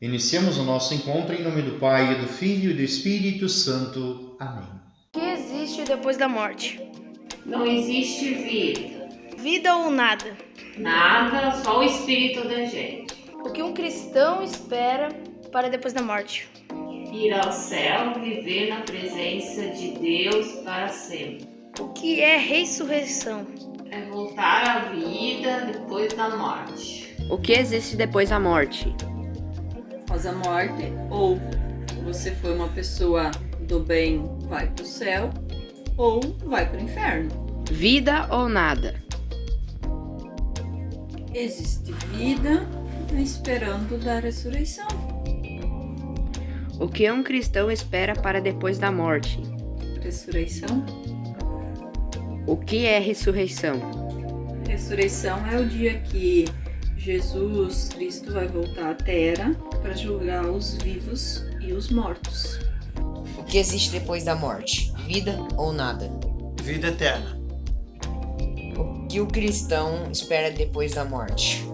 Iniciamos o nosso encontro em nome do Pai, do Filho e do Espírito Santo. Amém. O que existe depois da morte? Não existe vida. Vida ou nada? Nada, só o espírito da gente. O que um cristão espera para depois da morte? Ir ao céu, viver na presença de Deus para sempre. O que é ressurreição? É voltar à vida depois da morte. O que existe depois da morte? Após a morte, ou você foi uma pessoa do bem, vai para o céu, ou vai para o inferno. Vida ou nada? Existe vida esperando da ressurreição. O que um cristão espera para depois da morte? Ressurreição? O que é ressurreição? Ressurreição é o dia que Jesus Cristo vai voltar à terra para julgar os vivos e os mortos. O que existe depois da morte? Vida ou nada? Vida eterna. O que o cristão espera depois da morte?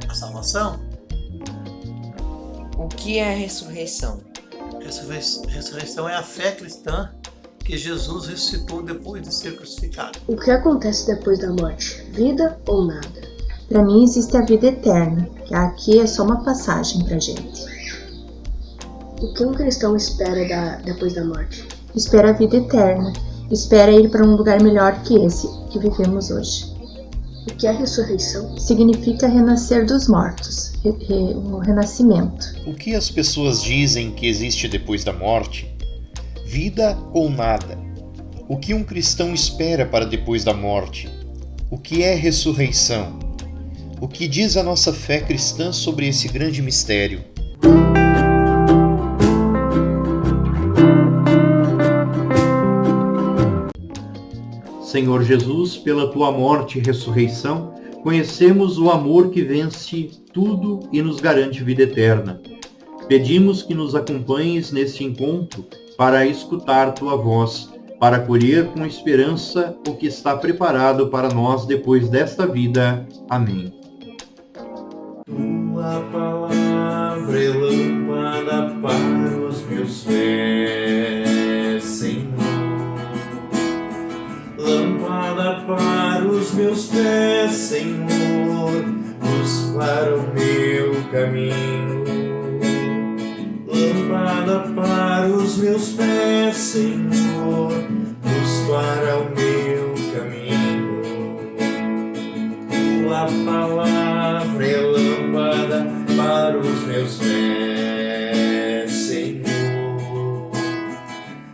A salvação. O que é a ressurreição? Ressurreição é a fé cristã que Jesus ressuscitou depois de ser crucificado. O que acontece depois da morte? Vida ou nada? Para mim existe a vida eterna, que aqui é só uma passagem pra gente. O que um cristão espera depois da morte? Espera a vida eterna, espera ir para um lugar melhor que esse que vivemos hoje. O que é ressurreição? Significa renascer dos mortos, o renascimento. O que as pessoas dizem que existe depois da morte? Vida ou nada? O que um cristão espera para depois da morte? O que é ressurreição? O que diz a nossa fé cristã sobre esse grande mistério? Senhor Jesus, pela tua morte e ressurreição, conhecemos o amor que vence tudo e nos garante vida eterna. Pedimos que nos acompanhes neste encontro para escutar tua voz, para colher com esperança o que está preparado para nós depois desta vida. Amém. Tua palavra é lâmpada para os meus pés, Senhor. Lâmpada para os meus pés, Senhor, luz para o meu caminho. Lâmpada para os meus pés, Senhor, luz para o meu caminho. Tua palavra é lâmpada para os meus pés, Senhor.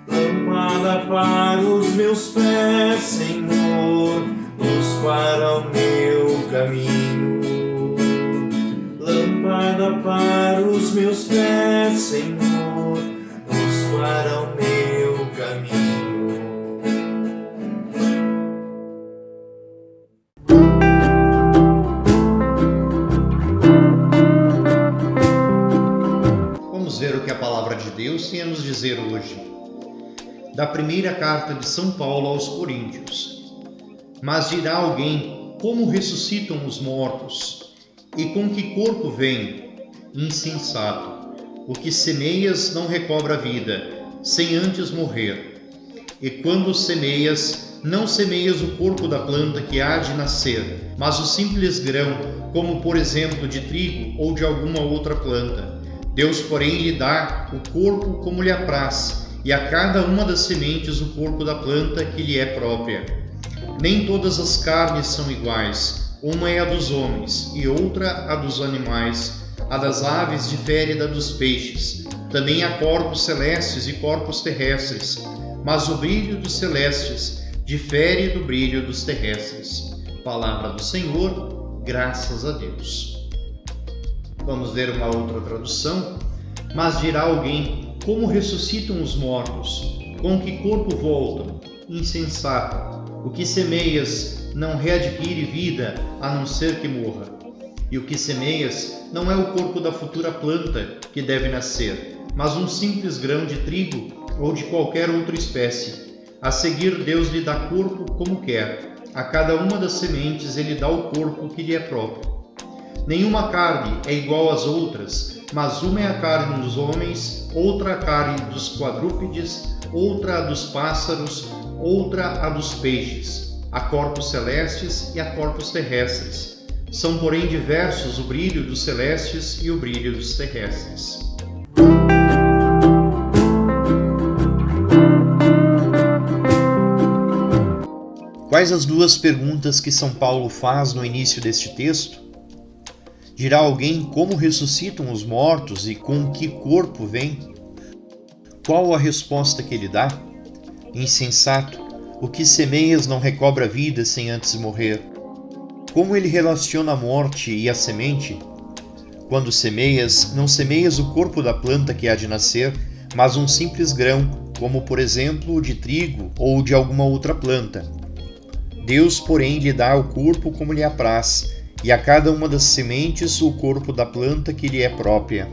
Lâmpada para os meus pés, Senhor, luz para o meu caminho. Lâmpada para os meus pés, Senhor, luz para o meu caminho. Vamos ver o que a palavra de Deus tem a nos dizer hoje. Da primeira carta de São Paulo aos Coríntios. Mas dirá alguém: como ressuscitam os mortos? E com que corpo vêm? Insensato. O que semeias não recobra a vida, sem antes morrer. E quando semeias, não semeias o corpo da planta que há de nascer, mas o simples grão, como por exemplo de trigo ou de alguma outra planta. Deus, porém, lhe dá o corpo como lhe apraz, e a cada uma das sementes o corpo da planta que lhe é própria. Nem todas as carnes são iguais, uma é a dos homens, e outra a dos animais. A das aves difere da dos peixes. Também há corpos celestes e corpos terrestres, mas o brilho dos celestes difere do brilho dos terrestres. Palavra do Senhor, graças a Deus. Vamos ver uma outra tradução. Mas dirá alguém: como ressuscitam os mortos? Com que corpo voltam? Insensato. O que semeias não readquire vida, a não ser que morra. E o que semeias não é o corpo da futura planta que deve nascer, mas um simples grão de trigo ou de qualquer outra espécie. A seguir, Deus lhe dá corpo como quer. A cada uma das sementes ele dá o corpo que lhe é próprio. Nenhuma carne é igual às outras, mas uma é a carne dos homens, outra a carne dos quadrúpedes, outra a dos pássaros, outra a dos peixes. Há corpos celestes e há corpos terrestres. São, porém, diversos o brilho dos celestes e o brilho dos terrestres. Quais as duas perguntas que São Paulo faz no início deste texto? Dirá alguém como ressuscitam os mortos e com que corpo vêm? Qual a resposta que ele dá? Insensato, o que semeias não recobra vida sem antes morrer. Como ele relaciona a morte e a semente? Quando semeias, não semeias o corpo da planta que há de nascer, mas um simples grão, como por exemplo o de trigo ou de alguma outra planta. Deus, porém, lhe dá o corpo como lhe apraz, e a cada uma das sementes o corpo da planta que lhe é própria.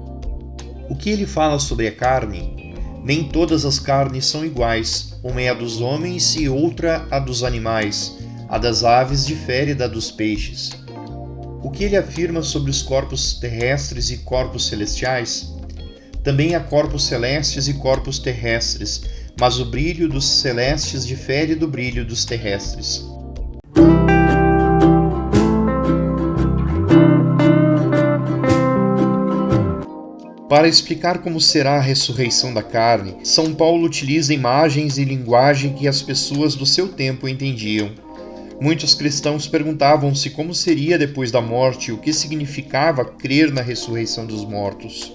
O que ele fala sobre a carne? Nem todas as carnes são iguais, uma é a dos homens e outra a dos animais, a das aves difere da dos peixes. O que ele afirma sobre os corpos terrestres e corpos celestiais? Também há corpos celestes e corpos terrestres, mas o brilho dos celestes difere do brilho dos terrestres. Para explicar como será a ressurreição da carne, São Paulo utiliza imagens e linguagem que as pessoas do seu tempo entendiam. Muitos cristãos perguntavam-se como seria depois da morte e o que significava crer na ressurreição dos mortos.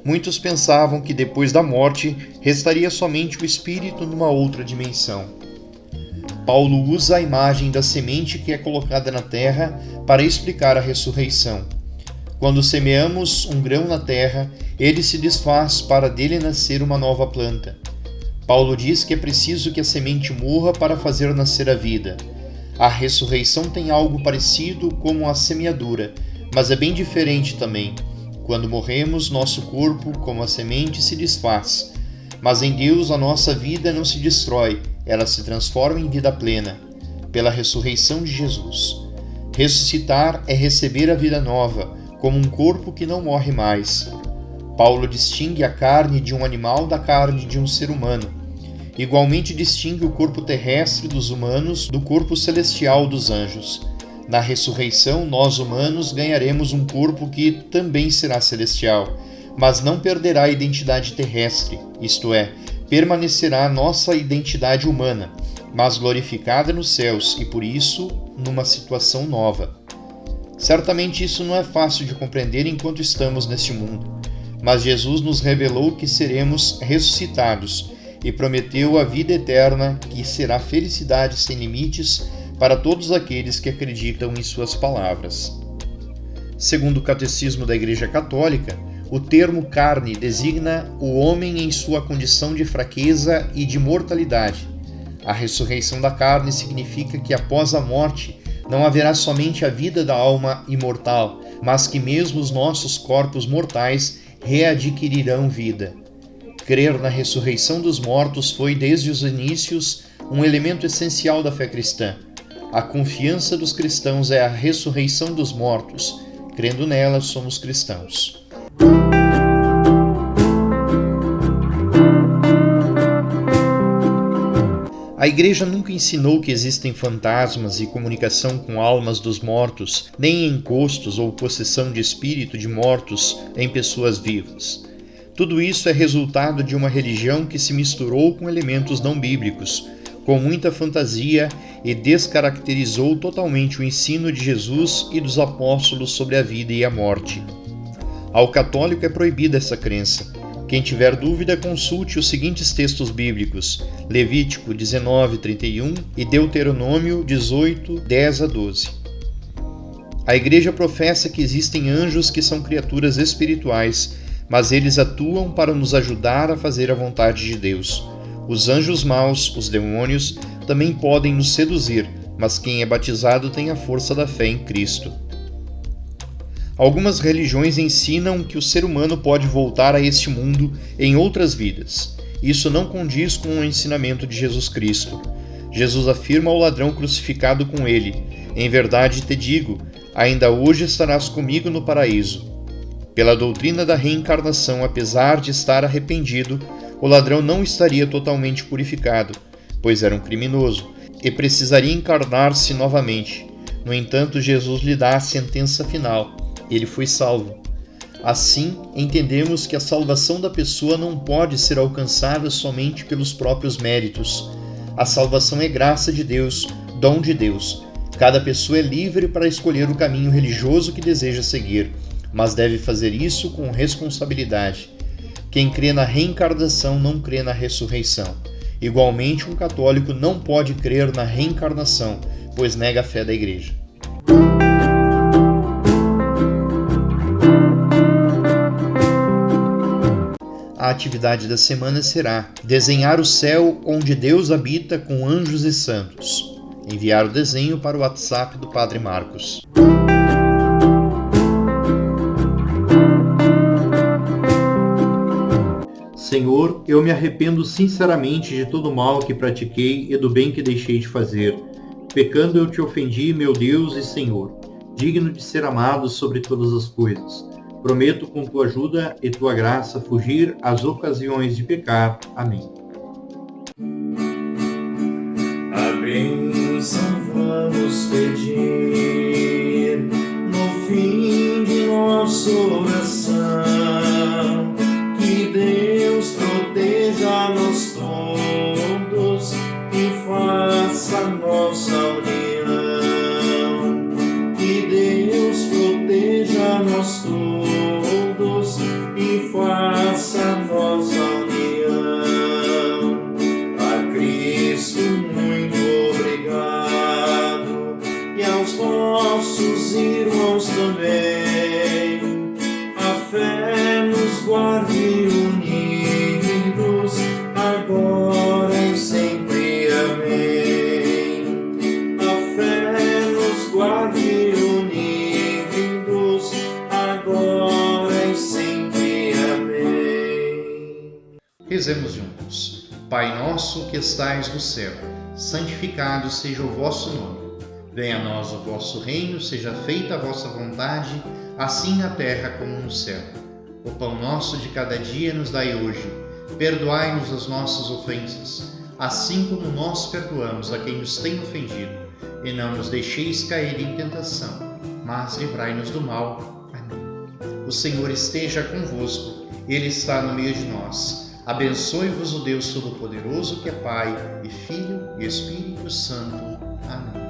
Muitos pensavam que depois da morte restaria somente o espírito numa outra dimensão. Paulo usa a imagem da semente que é colocada na terra para explicar a ressurreição. Quando semeamos um grão na terra, ele se desfaz para dele nascer uma nova planta. Paulo diz que é preciso que a semente morra para fazer nascer a vida. A ressurreição tem algo parecido como a semeadura, mas é bem diferente também. Quando morremos, nosso corpo, como a semente, se desfaz. Mas em Deus a nossa vida não se destrói, ela se transforma em vida plena, pela ressurreição de Jesus. Ressuscitar é receber a vida nova, como um corpo que não morre mais. Paulo distingue a carne de um animal da carne de um ser humano. Igualmente distingue o corpo terrestre dos humanos do corpo celestial dos anjos. Na ressurreição, nós humanos ganharemos um corpo que também será celestial, mas não perderá a identidade terrestre, isto é, permanecerá a nossa identidade humana, mas glorificada nos céus e por isso numa situação nova. Certamente isso não é fácil de compreender enquanto estamos neste mundo, mas Jesus nos revelou que seremos ressuscitados e prometeu a vida eterna, que será felicidade sem limites para todos aqueles que acreditam em suas palavras. Segundo o Catecismo da Igreja Católica, o termo carne designa o homem em sua condição de fraqueza e de mortalidade. A ressurreição da carne significa que após a morte não haverá somente a vida da alma imortal, mas que mesmo os nossos corpos mortais readquirirão vida. Crer na ressurreição dos mortos foi, desde os inícios, um elemento essencial da fé cristã. A confiança dos cristãos é a ressurreição dos mortos. Crendo nela, somos cristãos. A Igreja nunca ensinou que existem fantasmas e comunicação com almas dos mortos, nem encostos ou possessão de espírito de mortos em pessoas vivas. Tudo isso é resultado de uma religião que se misturou com elementos não bíblicos, com muita fantasia, e descaracterizou totalmente o ensino de Jesus e dos apóstolos sobre a vida e a morte. Ao católico é proibida essa crença. Quem tiver dúvida, consulte os seguintes textos bíblicos: Levítico 19:31 e Deuteronômio 18:10-12. A Igreja professa que existem anjos que são criaturas espirituais, mas eles atuam para nos ajudar a fazer a vontade de Deus. Os anjos maus, os demônios, também podem nos seduzir, mas quem é batizado tem a força da fé em Cristo. Algumas religiões ensinam que o ser humano pode voltar a este mundo em outras vidas. Isso não condiz com o ensinamento de Jesus Cristo. Jesus afirma ao ladrão crucificado com ele: "Em verdade te digo, ainda hoje estarás comigo no paraíso." Pela doutrina da reencarnação, apesar de estar arrependido, o ladrão não estaria totalmente purificado, pois era um criminoso, e precisaria encarnar-se novamente. No entanto, Jesus lhe dá a sentença final. Ele foi salvo. Assim, entendemos que a salvação da pessoa não pode ser alcançada somente pelos próprios méritos. A salvação é graça de Deus, dom de Deus. Cada pessoa é livre para escolher o caminho religioso que deseja seguir, mas deve fazer isso com responsabilidade. Quem crê na reencarnação não crê na ressurreição. Igualmente, um católico não pode crer na reencarnação, pois nega a fé da Igreja. A atividade da semana será desenhar o céu onde Deus habita com anjos e santos. Enviar o desenho para o WhatsApp do Padre Marcos. Senhor, eu me arrependo sinceramente de todo o mal que pratiquei e do bem que deixei de fazer. Pecando eu te ofendi, meu Deus e Senhor, digno de ser amado sobre todas as coisas. Prometo com tua ajuda e tua graça fugir às ocasiões de pecar. Amém. A bênção vamos pedir no fim de nossa oração, que Deus proteja-nos todos e faça nossa união, que Deus proteja-nos todos e faça nossa união. A Cristo muito obrigado e aos nossos irmãos também. A fé nos guarde unidos agora e sempre. Amém. A fé nos guarde unidos agora e sempre. Amém. Rezemos juntos. Pai nosso que estais no céu, santificado seja o vosso nome. Venha a nós o vosso reino, seja feita a vossa vontade, assim na terra como no céu. O pão nosso de cada dia nos dai hoje. Perdoai-nos as nossas ofensas, assim como nós perdoamos a quem nos tem ofendido. E não nos deixeis cair em tentação, mas livrai-nos do mal. Amém. O Senhor esteja convosco, Ele está no meio de nós. Abençoe-vos o Deus Todo-Poderoso, que é Pai, e Filho, e Espírito Santo. Amém.